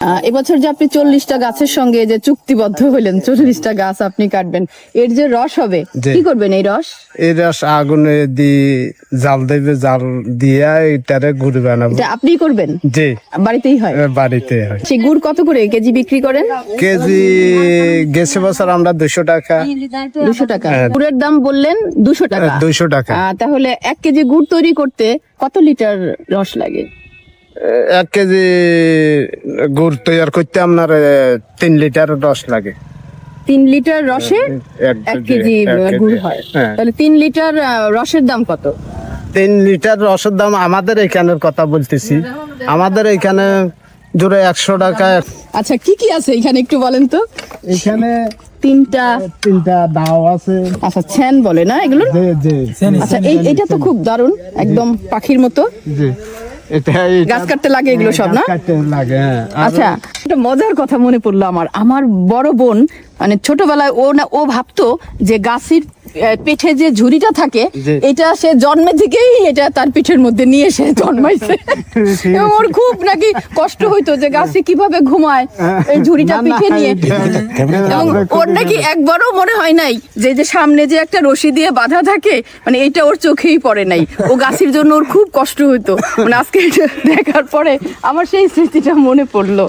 এবছর যে আপনি 40টা গাছের সঙ্গে যে চুক্তিবদ্ধ হলেন, 40টা গাছ আপনি কাটবেন, এর যে রস হবে কি করবেন? এই রস আগুনে দিয়ে জাল দেবে, জাল দিয়া এটারে গুড় বানাবো। এটা আপনি করবেন? জি, বাড়িতেই হয়? বাড়িতে হয়। সেই গুড় কত করে কেজি বিক্রি করেন? কেজি গেছে বছর আমরা 200 টাকা। 200 টাকা গুড়ের দাম বললেন? 200 টাকা। 200 টাকা। তাহলে 1 কেজি গুড় তৈরি করতে কত লিটার রস লাগে? 1 কেজি গুড় তৈরি করতে আপনার 3 লিটার রস লাগে। 3 লিটার রসে 1 কেজি গুড় হয়। তাহলে 3 লিটার রসের দাম কত? 3 লিটার রসের দাম আমাদের এখানের কথা বলতেছি, আমাদের এখানে জোরে 100 টাকা। আচ্ছা, কি কি আছে এখানে একটু বলেন তো? এখানে তিনটা দাও আছে। আচ্ছা, ছ্যান বলে না এগুলো? আচ্ছা, এইটা তো খুব দারুণ, একদম পাখির মতো। গাছ কাটতে লাগে এগুলো সব, না? লাগে। আচ্ছা, একটা মজার কথা মনে পড়লো আমার বড় বোন, মানে ছোটবেলায় ও ভাবতো যে গাছের পিঠে যে ঝুড়িটা থাকে, এটা সে জন্মে থেকেই এটা তার পিঠের মধ্যে নিয়ে এসে জন্মাইছে। এবং ওর খুব নাকি কষ্ট হইতো যে গাছে কিভাবে ঘুমায় এই ঝুড়িটা পিঠে নিয়ে। এবং ওর নাকি একবারও মনে হয় নাই যে সামনে যে একটা রশি দিয়ে বাঁধা থাকে, মানে এটা ওর চোখেই পড়ে নাই। ও গাছের জন্য ওর খুব কষ্ট হইতো। মানে আজকে এটা দেখার পরে আমার সেই স্মৃতিটা মনে পড়লো।